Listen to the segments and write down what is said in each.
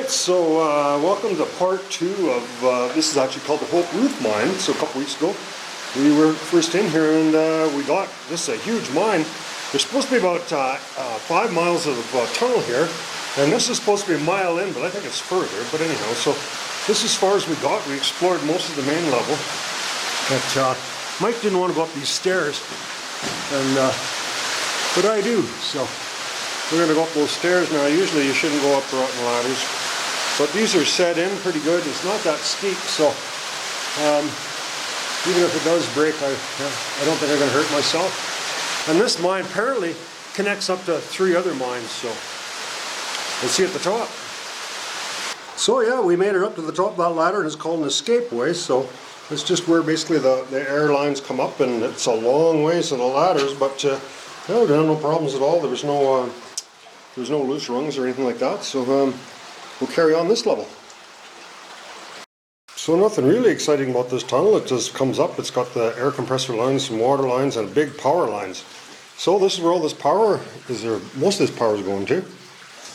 Alright, so welcome to part 2 of, this is actually called the Hope Ruth mine. So a couple weeks ago we were first in here and we got, this is a huge mine. There's supposed to be about 5 miles of tunnel here, and this is supposed to be a mile in, but I think it's further. But anyhow, so this is as far as we got. We explored most of the main level, but Mike didn't want to go up these stairs, and but I do, so we're going to go up those stairs now. Usually you shouldn't go up rotten ladders, but these are set in pretty good. It's not that steep, so even if it does break, I don't think I'm going to hurt myself. And this mine apparently connects up to 3 other mines, so we'll see at the top. So yeah, we made it up to the top of that ladder, and it's called an escape way. So it's just where basically the air lines come up, and it's a long ways to the ladders, but no problems at all. There was no loose rungs or anything like that, so we'll carry on this level. So nothing really exciting about this tunnel. It just comes up, it's got the air compressor lines, some water lines, and big power lines. So this is where all this power is, there most of this power is going to.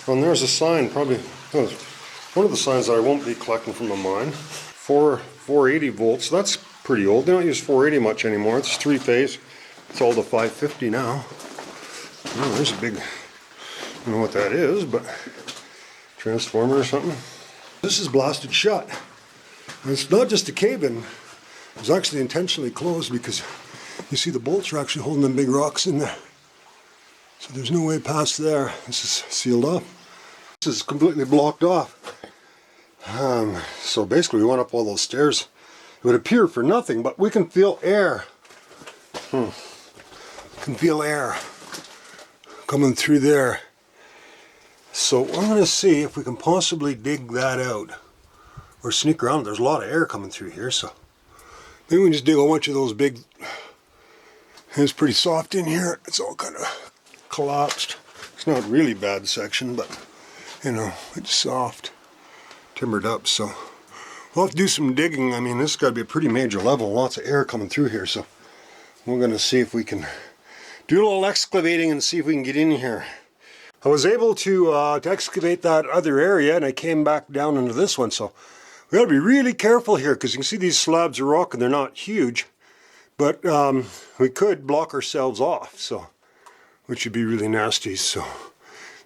And there's a sign, probably one of the signs that I won't be collecting from the mine. 480 volts, that's pretty old. They don't use 480 much anymore. It's 3-phase. It's all to 550 now. Oh, there's a big, I don't know what that is, but transformer or something. This is blasted shut. And it's not just a cave-in. It was actually intentionally closed because you see the bolts are actually holding them big rocks in there. So there's no way past there. This is sealed off. This is completely blocked off. So basically we went up all those stairs. It would appear for nothing, but we can feel air. Can feel air coming through there. So I'm going to see if we can possibly dig that out or sneak around. There's a lot of air coming through here, so maybe we can just dig a bunch of those big. It's pretty soft in here. It's all kind of collapsed. It's not really bad section, but you know, it's soft, timbered up. So we'll have to do some digging. I mean, this has got to be a pretty major level. Lots of air coming through here, so we're going to see if we can do a little excavating and see if we can get in here. I was able to excavate that other area, and I came back down into this one, so we got to be really careful here because you can see these slabs of rock and they're not huge, but we could block ourselves off, so which would be really nasty. So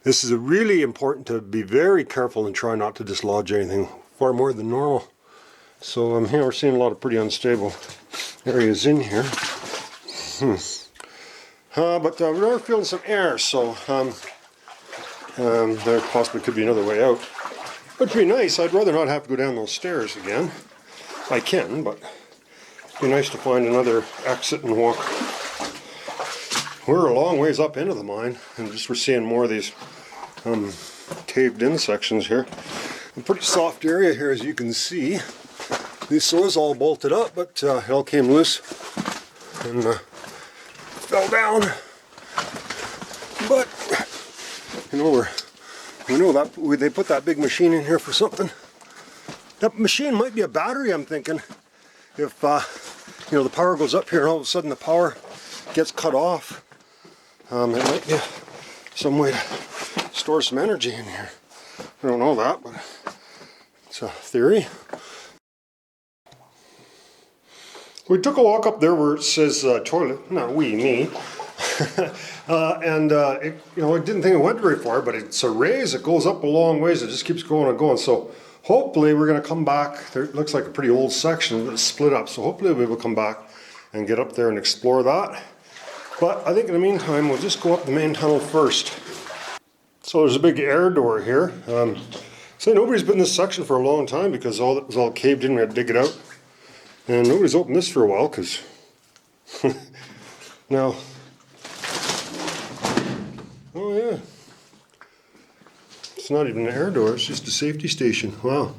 this is really important to be very careful and try not to dislodge anything, far more than normal. So here we're seeing a lot of pretty unstable areas in here. But we are feeling some air, so there possibly could be another way out. It'd be nice. I'd rather not have to go down those stairs again. I can, but it'd be nice to find another exit and walk. We're a long ways up into the mine, and just we're seeing more of these caved in sections here. A pretty soft area here, as you can see. This was all bolted up, but it all came loose and fell down. But you know, we know that they put that big machine in here for something. That machine might be a battery, I'm thinking. If you know, the power goes up here and all of a sudden the power gets cut off, it might be some way to store some energy in here. I don't know that, but it's a theory. We took a walk up there where it says toilet. Not we, me. And you know, I didn't think it went very far, but it's a raise. It goes up a long ways. It just keeps going and going. So hopefully we're going to come back. There, it looks like a pretty old section that's split up. So hopefully we will come back and get up there and explore that. But I think in the meantime we'll just go up the main tunnel first. So there's a big air door here. So nobody's been in this section for a long time because it was all caved in. We had to dig it out. And nobody's opened this for a while because now, oh yeah, it's not even an air door, it's just a safety station. Wow.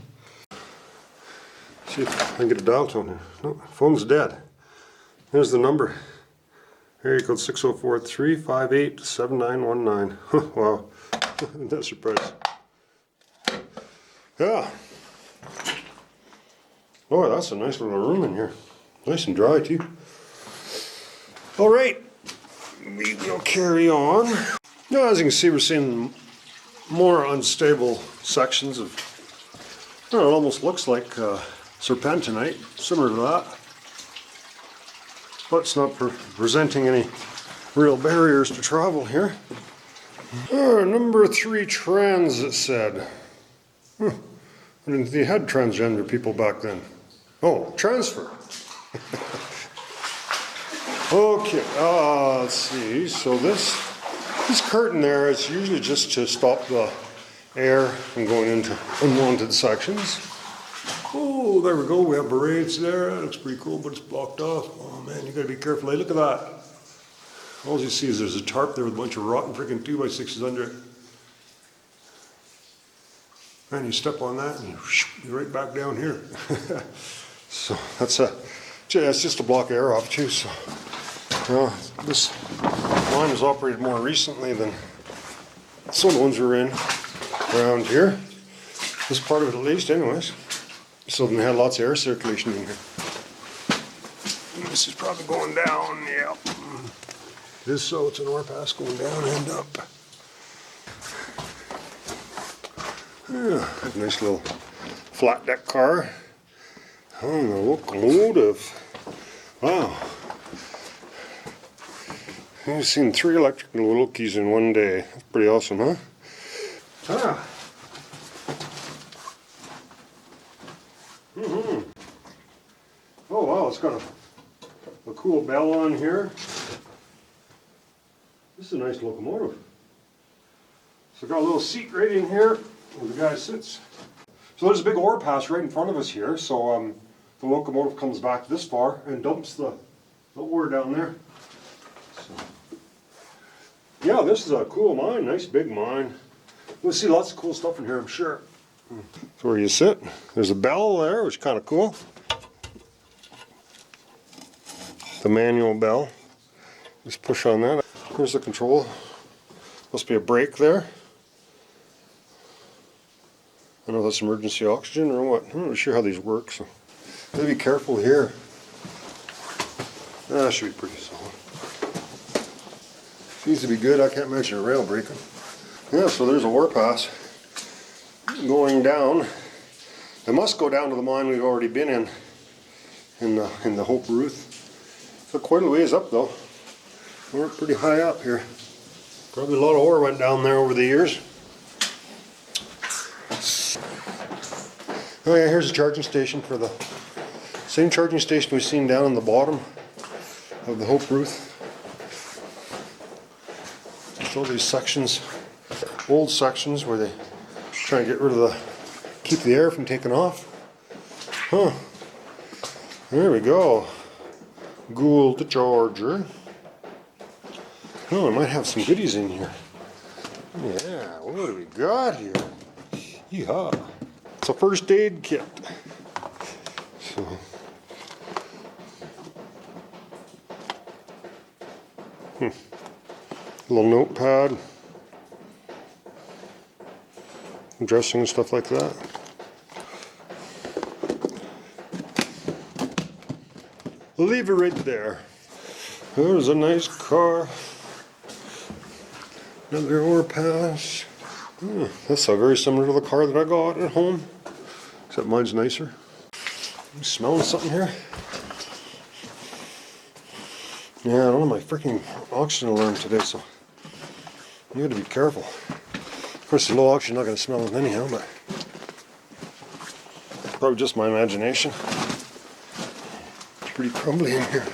See if I can get a dial tone here. No, phone's dead. Here's the number. Area code 604-358-7919. Wow, isn't that a surprise? Yeah. Oh, that's a nice little room in here. Nice and dry too. Alright, we will carry on. Now, as you can see, we're seeing more unstable sections of Well, it almost looks like serpentinite, similar to that. But it's not presenting any real barriers to travel here. Number 3 trans, it said. I didn't think they had transgender people back then. Oh, transfer. Okay, let's see. So this curtain there is usually just to stop the air from going into unwanted sections. Oh, there we go. We have parades there. That looks pretty cool, but it's blocked off. Oh man, you gotta be careful. Hey, look at that. All you see is there's a tarp there with a bunch of rotten freaking 2x6s under it. And you step on that and you're right back down here. So that's just to block air off too. So this line was operated more recently than some of the ones we're in around here. This part of it at least, anyways. So then they had lots of air circulation in here. This is probably going down, yeah. This so it's an overpass going down and up. Yeah, nice little flat deck car. Oh, the locomotive. Wow. I've seen 3 electric Wilkies in one day. That's pretty awesome, huh? Ah. Oh wow, it's got a cool bell on here. This is a nice locomotive. So got a little seat right in here where the guy sits. So there's a big ore pass right in front of us here. So the locomotive comes back this far and dumps the ore down there. So, yeah, this is a cool mine, nice big mine. We'll see lots of cool stuff in here, I'm sure. So where you sit, there's a bell there, which is kind of cool. The manual bell. Just push on that. Here's the control. Must be a brake there. I don't know if that's emergency oxygen or what. I'm not really sure how these work, so gotta be careful here. That should be pretty solid. Seems to be good. I can't imagine a rail breaking. Yeah, so there's a ore pass going down. It must go down to the mine we've already been in the Hope Ruth. So quite a ways up though. We're pretty high up here. Probably a lot of ore went down there over the years. Oh yeah, here's a charging station for the same charging station we've seen down on the bottom of the Hope Ruth. Show these sections, old sections where they try to get rid of keep the air from taking off. Huh. There we go. Gould the charger. Oh, I might have some goodies in here. Yeah, what do we got here? Yeehaw. It's a first aid kit. So. A little notepad. Dressing and stuff like that. We'll leave it right there. There's a nice car. Another ore pass. That's very similar to the car that I got at home, except mine's nicer. I'm smelling something here. Yeah, I don't have my freaking oxygen alarm today, so you got to be careful. Of course, the low oxygen, not going to smell it anyhow, but probably just my imagination. It's pretty crumbly in here.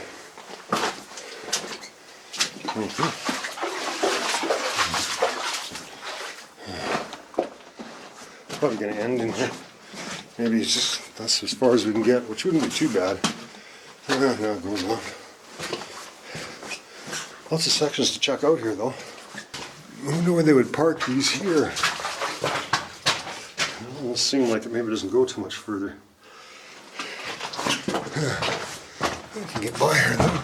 Probably going to end in here. Maybe it's just that's as far as we can get, which wouldn't be too bad. No, it goes on. Lots of sections to check out here, though. I wonder where they would park these here. It almost seems like it maybe doesn't go too much further. I can get by here, though.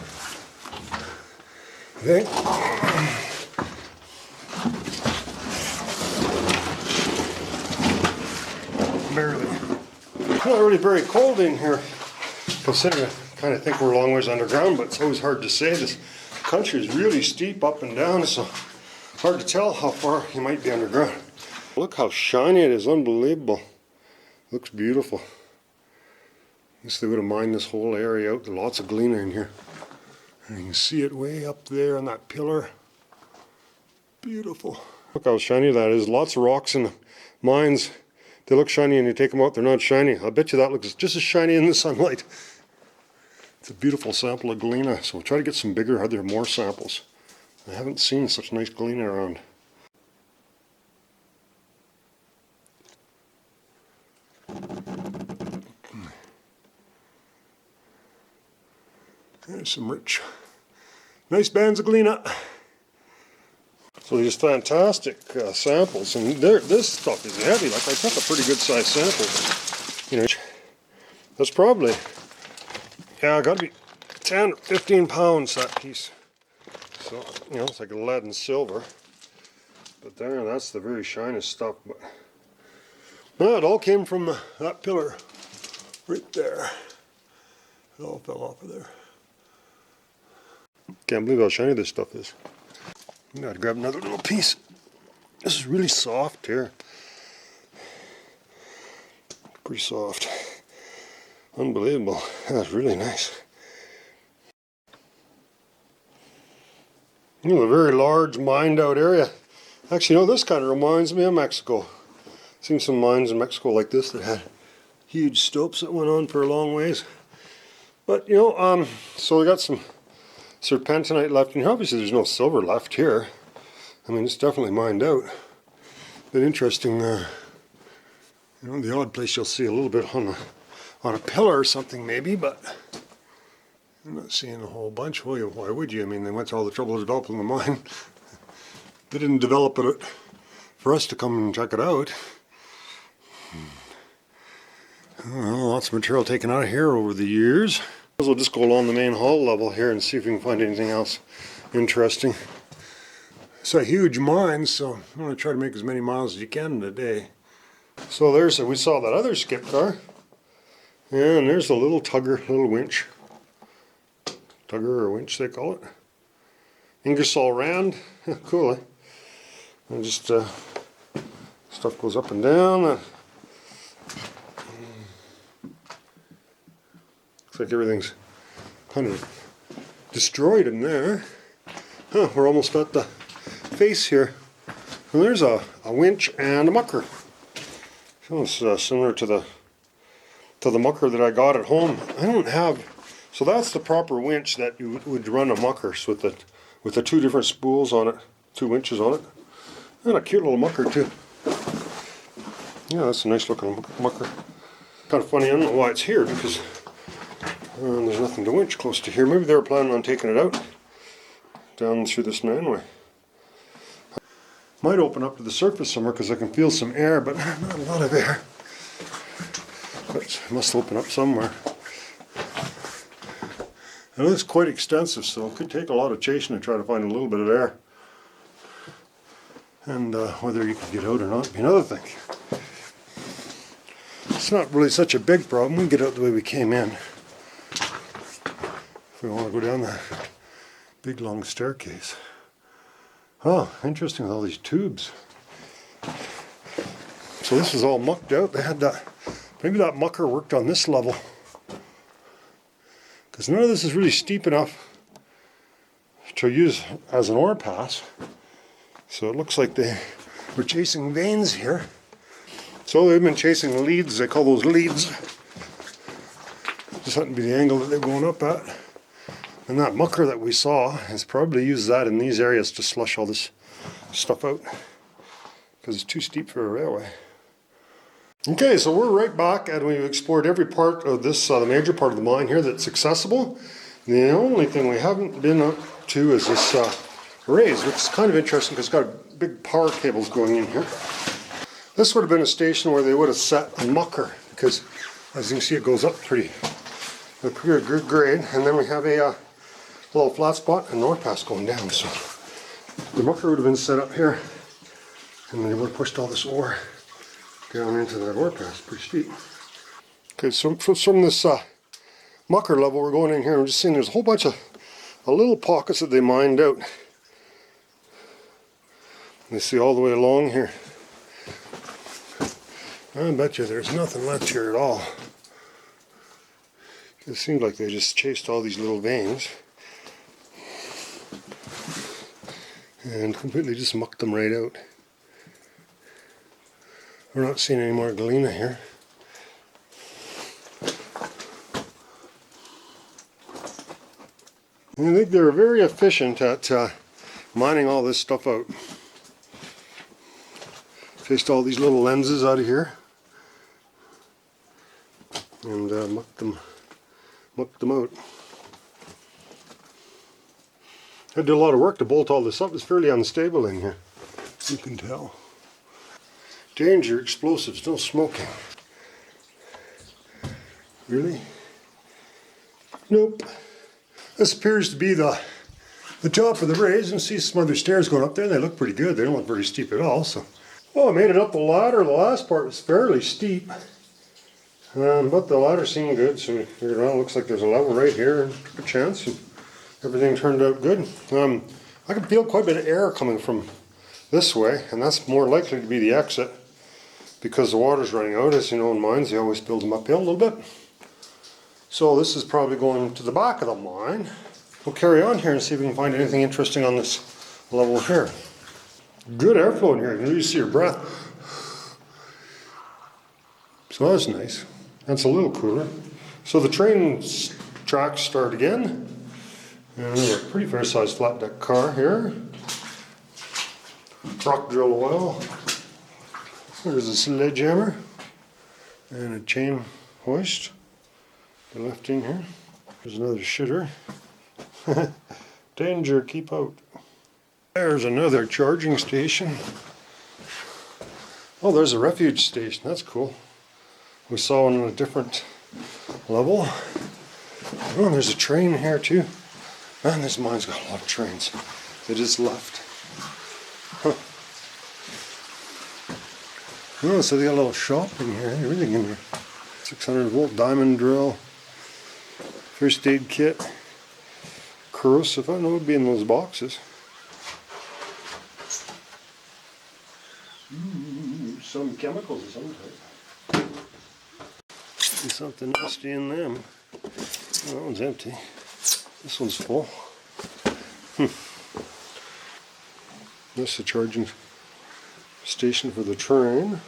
I think. Barely. It's not really very cold in here, considering I kind of think we're a long ways underground, but it's always hard to say. This country is really steep up and down, so hard to tell how far you might be underground. Look how shiny it is, unbelievable. Looks beautiful. I guess they would have mined this whole area out. There's lots of galena in here. And you can see it way up there on that pillar. Beautiful. Look how shiny that is. Lots of rocks in the mines. They look shiny and you take them out, they're not shiny. I bet you that looks just as shiny in the sunlight. It's a beautiful sample of galena. So we'll try to get some bigger, are there more samples? I haven't seen such nice galena around. There's some rich, nice bands of galena. So these fantastic samples, and this stuff is heavy. Like I took a pretty good sized sample. You know, that's probably, yeah, got to be 10 or 15 pounds that piece. So you know, it's like lead and silver. But there, that's the very shiniest stuff. But no, it all came from that pillar right there. It all fell off of there. Can't believe how shiny this stuff is. I gotta grab another little piece. This is really soft here. Pretty soft. Unbelievable. That's really nice. You know, a very large mined out area. Actually, you know, this kind of reminds me of Mexico. I've seen some mines in Mexico like this that had huge stopes that went on for a long ways. But, you know, so we got some serpentinite left in here. Obviously there's no silver left here. I mean, it's definitely mined out. But interesting, you know, the odd place you'll see a little bit on a pillar or something maybe, but I'm not seeing a whole bunch. Well, why would you? I mean, they went to all the trouble of developing the mine. They didn't develop it for us to come and check it out. Well, lots of material taken out of here over the years. We'll just go along the main hall level here and see if we can find anything else interesting. It's a huge mine, so I'm going to try to make as many miles as you can in a day. So there's, we saw that other skip car. Yeah, and there's a little tugger, little winch. Tugger or winch they call it. Ingersoll Rand. Cool, eh? And just stuff goes up and down. Looks like everything's kind of destroyed in there. Huh, we're almost at the face here. Well, there's a winch and a mucker. So it's similar to the mucker that I got at home. I don't have. So that's the proper winch that you would run a mucker with the two different spools on it, 2 winches on it, and a cute little mucker too. Yeah, that's a nice looking mucker. Kind of funny. I don't know why it's here because there's nothing to winch close to here. Maybe they were planning on taking it out down through this manway. Might open up to the surface somewhere because I can feel some air, but not a lot of air. But it must open up somewhere. And it's quite extensive, so it could take a lot of chasing to try to find a little bit of air. And whether you can get out or not would be another thing. It's not really such a big problem. We can get out the way we came in. If we want to go down the big long staircase. Oh, interesting with all these tubes. So this is all mucked out. They had that, maybe that mucker worked on this level. Because none of this is really steep enough to use as an ore pass. So it looks like they were chasing veins here. So they've been chasing leads, they call those leads. Just happened to be the angle that they're going up at. And that mucker that we saw has probably used that in these areas to slush all this stuff out. Because it's too steep for a railway. Okay, so we're right back and we've explored every part of this, the major part of the mine here that's accessible. The only thing we haven't been up to is this raise, which is kind of interesting because it's got big power cables going in here. This would have been a station where they would have set a mucker because, as you can see, it goes up pretty good grade. And then we have a little flat spot and north pass going down. So the mucker would have been set up here, and they would have pushed all this ore down into that ore pass. Pretty steep. Okay, so from this mucker level, we're going in here and we're just seeing there's a whole bunch of little pockets that they mined out. You see all the way along here. I bet you there's nothing left here at all. It seems like they just chased all these little veins and completely just mucked them right out. We're not seeing any more galena here. I think they're very efficient at mining all this stuff out. Fished all these little lenses out of here and mucked them out. I did a lot of work to bolt all this up. It's fairly unstable in here, you can tell. Danger, explosives, no smoking. Really? Nope. This appears to be the top of the raise, and see some other stairs going up there. They look pretty good. They don't look very steep at all. So, well, I made it up the ladder. The last part was fairly steep, but the ladder seemed good. So we figured, well, it looks like there's a level right here, and took a chance, and everything turned out good. I can feel quite a bit of air coming from this way, and that's more likely to be the exit because the water's running out. As you know, in mines, they always build them uphill a little bit. So this is probably going to the back of the mine. We'll carry on here and see if we can find anything interesting on this level here. Good airflow in here. You can really see your breath. So that's nice. That's a little cooler. So the train tracks start again. And we have a pretty fair-sized flat deck car here. Rock drill oil. There's a sledgehammer and a chain hoist. The left in here. There's another shitter. Danger, keep out. There's another charging station. Oh, there's a refuge station. That's cool. We saw one on a different level. Oh, there's a train here too. Man, this mine's got a lot of trains. They just left. Huh. Oh, so they got a little shop in here. Everything in here. 600 volt diamond drill. First aid kit. Corrosive, I don't know what would be in those boxes. Some chemicals of some type. There's something nasty in them. Oh, that one's empty. This one's full. This is the charging station for the train.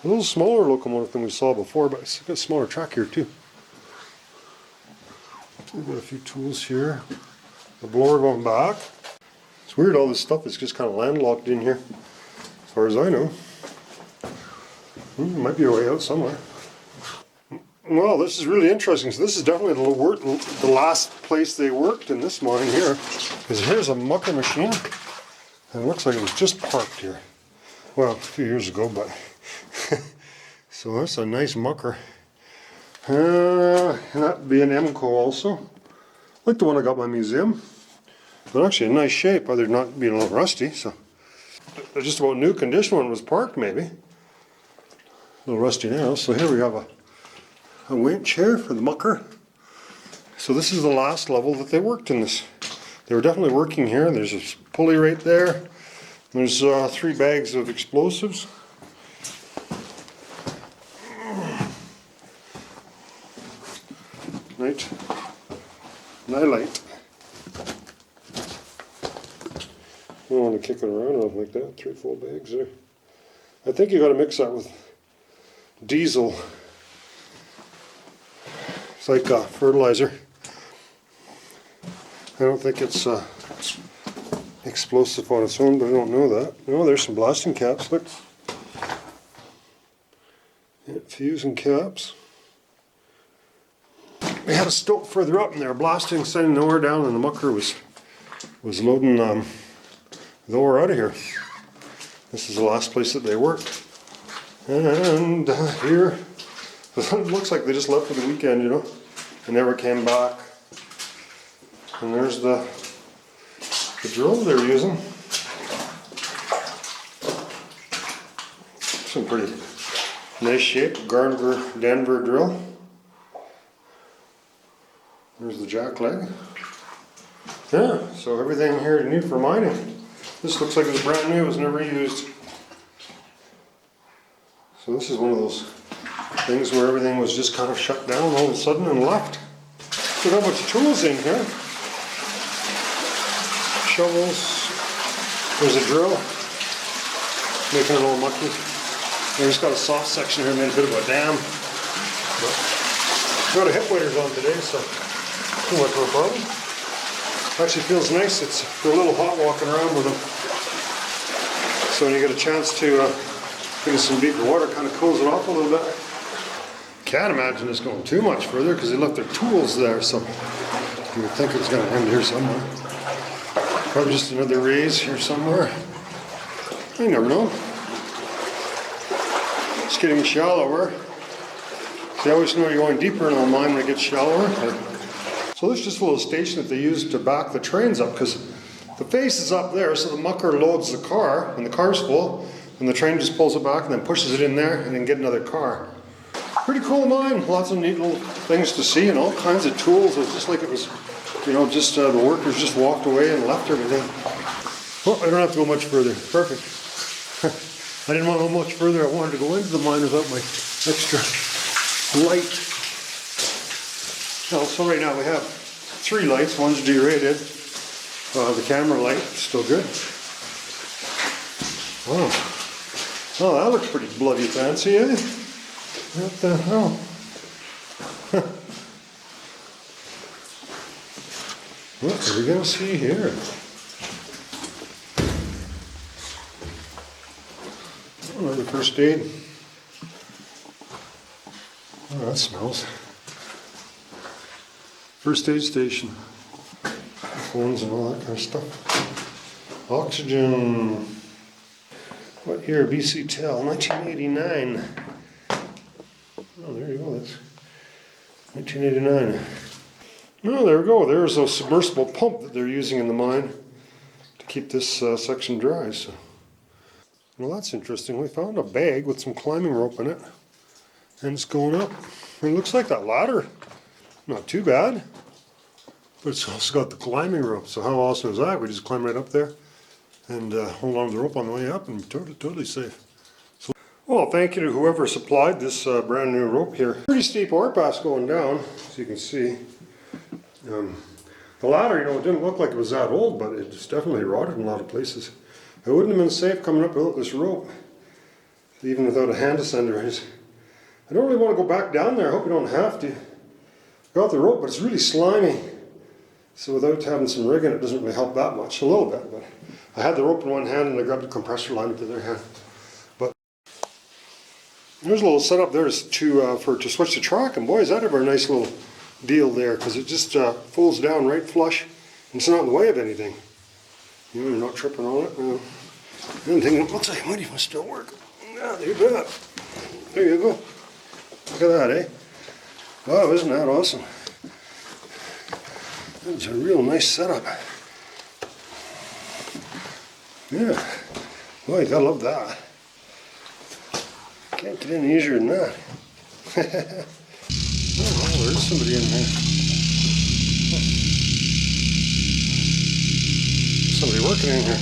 A little smaller locomotive than we saw before, but it's got a smaller track here too. We've got a few tools here. The blower going back. It's weird, all this stuff is just kind of landlocked in here, as far as I know. There might be a way out somewhere. Well, this is really interesting. So this is definitely the last place they worked in this mine here. Because here's a mucker machine. And it looks like it was just parked here. Well, a few years ago, but... So that's a nice mucker. And that'd be an Emco also. Like the one I got in my museum. But actually in nice shape, other than not being a little rusty. So just about new condition when it was parked maybe. A little rusty now. So here we have a winch here for the mucker. So this is the last level that they worked in this. They were definitely working here. There's a pulley right there. There's 3 bags of explosives. Right, nylite. I don't want to kick it around like that. 3 full bags there. I think you got to mix that with diesel. It's like fertilizer. I don't think it's explosive on its own, but I don't know that. Oh, there's some blasting caps. Look, yeah, fusing caps. We had a stope further up and they were blasting, sending the ore down, and the mucker was loading the ore out of here. This is the last place that they worked. And here, it looks like they just left for the weekend, you know, and never came back. And there's the drill they were using. Some pretty nice shape, Denver drill. There's the jack leg. Yeah, so everything here you need for mining. This looks like it was brand new, it was never used. So this is one of those things where everything was just kind of shut down all of a sudden and left. Look how much tools in here. Shovels. There's a drill. Making it all mucky. We just got a soft section here and then a bit of a dam. But got a hip waders on today, so too much of a problem. Actually feels nice. They're a little hot walking around with them. So when you get a chance to get in some deeper water, it kind of cools it off a little bit. Can't imagine this going too much further because they left their tools there, so you would think it's going to end here somewhere. Probably just another raise here somewhere. You never know. It's getting shallower. So you always know you're going deeper in the mine when it gets shallower. So this is just a little station that they use to back the trains up because the face is up there, so the mucker loads the car when the car's full, and the train just pulls it back and then pushes it in there and then get another car. Pretty cool mine, lots of neat little things to see and all kinds of tools. It was just like it was, you know, just the workers just walked away and left everything. Oh, I don't have to go much further. Perfect. I didn't want to go much further. I wanted to go into the mine without my extra light. Well, so right now we have 3 lights. One's derated. The camera light, still good. Oh, oh, that looks pretty bloody fancy, eh? What the hell? What are we going to see here? Another first aid. Oh, that smells. First aid station. Phones and all that kind of stuff. Oxygen. What year? BC Tel, 1989. Oh, there you go. That's 1989. Oh, there we go. There's a submersible pump that they're using in the mine to keep this section dry. So, well, that's interesting. We found a bag with some climbing rope in it, and it's going up. It looks like that ladder. Not too bad. But it's also got the climbing rope, so how awesome is that? We just climb right up there and hold on to the rope on the way up and totally safe. So, well, thank you to whoever supplied this brand new rope here. Pretty steep ore pass going down, as you can see. The ladder, you know, it didn't look like it was that old, but it's definitely rotted in a lot of places. It wouldn't have been safe coming up without this rope, even without a hand ascender. I don't really want to go back down there. I hope you don't have to. Got the rope, but it's really slimy. So without having some rigging, it doesn't really help that much. A little bit, but I had the rope in one hand and I grabbed the compressor line with the other hand. But there's a little setup there to switch the track, and boy, is that ever a nice little deal there, because it just folds down right flush, and it's not in the way of anything. You know, you're not tripping on it. I'm thinking, what's that? Might even still work. Yeah, there you go. There you go. Look at that, eh? Wow, isn't that awesome? That's a real nice setup. Yeah. Boy, you gotta love that. Can't get any easier than that. Oh, there's somebody in there. Somebody working in here.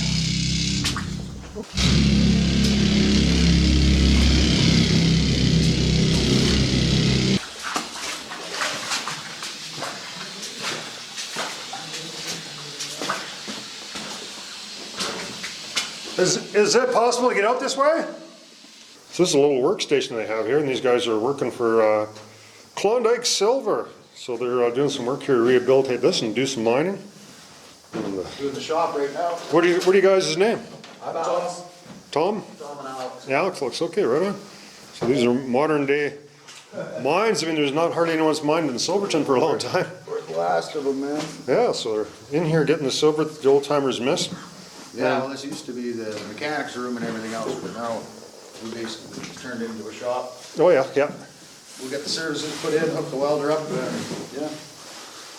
Is it possible to get out this way? So this is a little workstation they have here, and these guys are working for Klondike Silver. So they're doing some work here to rehabilitate this and do some mining. Doing the shop right now. What are you guys' name? I'm Tom. Tom? Tom and Alex. Alex looks okay, right on. So these are modern day mines. I mean, there's not hardly anyone's mined in Silverton for a long time. We're the last of them, man. Yeah, so they're in here getting the silver that the old timers missed. Yeah, well, this used to be the mechanics room and everything else, but now we basically turned it into a shop. Oh yeah, yeah. We got the services put in, hooked the welder up, yeah.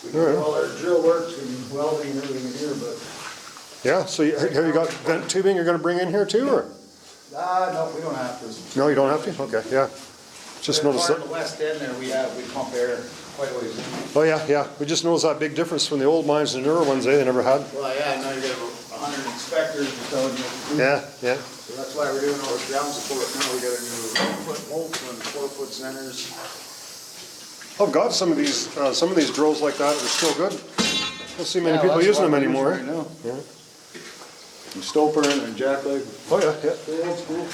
We All right. do all our drill work and welding and everything in here, but. Yeah, so have you got vent tubing you're going to bring in here too, or? No, we don't have to. No, you don't have to? Okay, yeah. Just noticed Part that. of the west end there, we pump air quite a ways in. Oh yeah, yeah. We just noticed that big difference from the old mines and the newer ones, they never had. Well, yeah, now you got 100 inspectors are telling you what to do. Yeah, yeah. So that's why we're doing all this ground support now. We got a new 1-foot bolts and 4-foot centers. I've got some of these drills like that. They're still good. Don't see many Yeah, people that's using what them we're anymore. using right now. Yeah. And stoper and jack leg. Oh yeah, yeah. They're old school.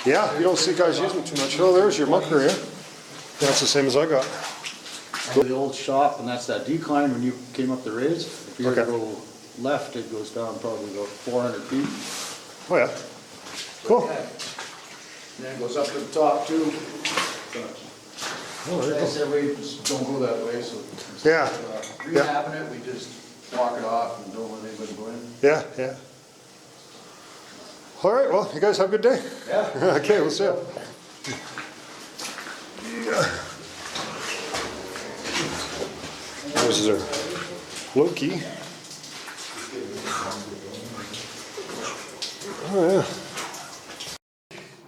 Yeah, you don't see guys using them too much. Oh, there's your mucker here. That's the same as I got. The old shop, and that's that decline when you came up the ridge. If you were to Okay. go left, it goes down probably about 400 feet. Oh yeah. Cool. And then it goes up to the top too. Oh, there you Like I go. said, we just don't go that way, so. Yeah. Rehabbing it, we just walk it off and don't let anybody go in. Yeah, yeah. All right, well, you guys have a good day. Yeah. Okay, we'll see you. This is our Loki. Oh, yeah.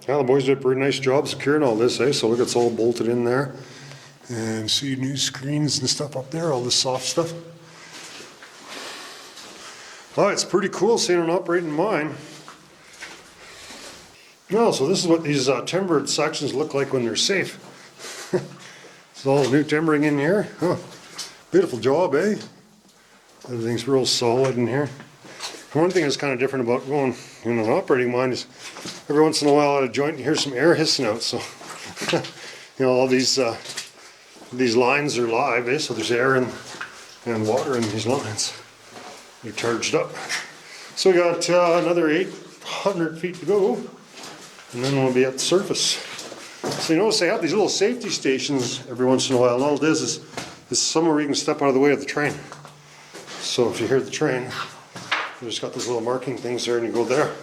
Yeah, the boys did a pretty nice job securing all this, eh? So look, it's all bolted in there. And see new screens and stuff up there, all the soft stuff. Oh, it's pretty cool seeing an operating mine. No, so this is what these timbered sections look like when they're safe. It's all new timbering in here. Oh, beautiful job, eh? Everything's real solid in here. One thing that's kind of different about going in an operating mine is every once in a while at a joint you hear some air hissing out. So, you know, all these lines are live, eh? So there's air and water in these lines. They're charged up. So we got another 800 feet to go, and then we'll be at the surface. So you notice they have these little safety stations every once in a while, and all it is somewhere where you can step out of the way of the train. So if you hear the train, you just got those little marking things there, and you go there,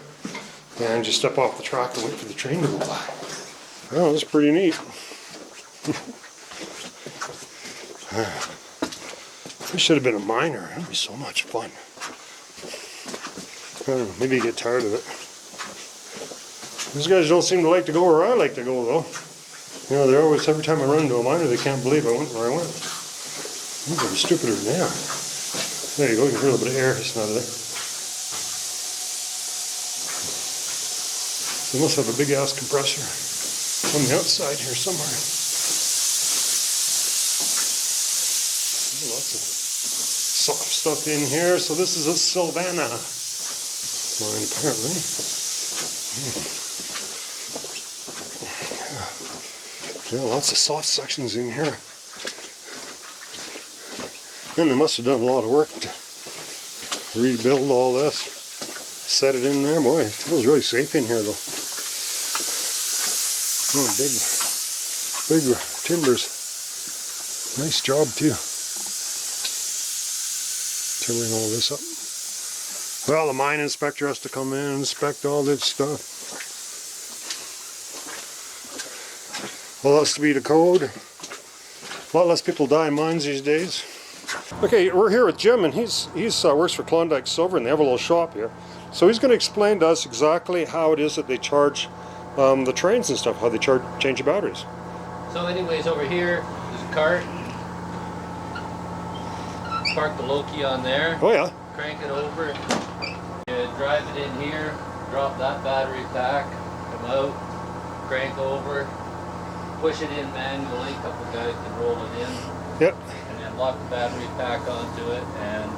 and you step off the track and wait for the train to go by. Oh, that's pretty neat. I should have been a miner. That'd be so much fun. I don't know, maybe you get tired of it. These guys don't seem to like to go where I like to go, though. You know, they're always, every time I run into a miner, they can't believe I went where I went. I'm getting stupider than they are. There you go, you can hear a little bit of air hissing out of there. They must have a big ass compressor on the outside here somewhere. Lots of soft stuff in here. So this is a Sylvania mine, apparently. Yeah, lots of soft sections in here. And they must have done a lot of work to rebuild all this. Set it in there. Boy, it feels really safe in here, though. Oh, big timbers. Nice job, too. Timbering all this up. Well, the mine inspector has to come in and inspect all this stuff. Well, that's to be the code. A lot less people die in mines these days. Okay, we're here with Jim, and he's works for Klondike Silver, and they have a little shop here. So he's going to explain to us exactly how it is that they charge the trains and stuff, how they change the batteries. So anyways, over here is a cart. Park the Loki on there. Oh yeah. Crank it over. You drive it in here. Drop that battery pack. Come out. Crank over. Push it in manually. A couple guys can roll it in. Yep. And then lock the battery pack onto it and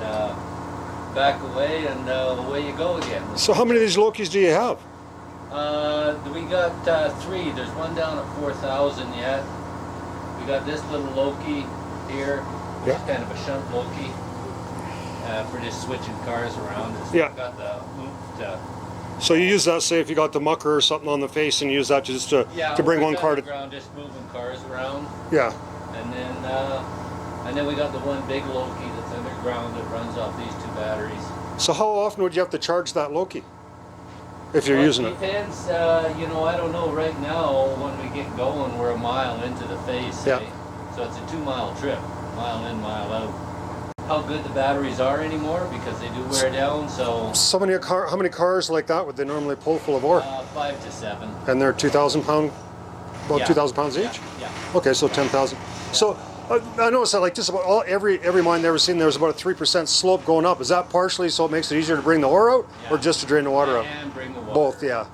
back away, and away you go again. So how many of these Lokis do you have? We got 3. There's one down at 4,000 yet. We got this little Loki here, which is kind of a shunt Loki for just switching cars around. It's got the hoop. So you use that, say, if you got the mucker or something on the face, and you use that just to bring one car to ground, just moving cars around. Yeah. And then we got the one big Loki that's underground that runs off these 2 batteries. So how often would you have to charge that Loki if you're using it? Depends. You know, I don't know. Right now, when we get going, we're a mile into the face. Yeah. Eh? So it's a 2-mile trip, mile in, mile out. How good the batteries are anymore, because they do wear down. So how many cars like that would they normally pull full of ore? 5 to 7. And they're 2,000 pound, about 2,000 pounds each? Yeah. Okay, so 10,000. So I noticed that like just about every mine I've ever seen, there's about a 3% slope going up. Is that partially so it makes it easier to bring the ore out, or just to drain the water out? And bring the water. Both, yeah.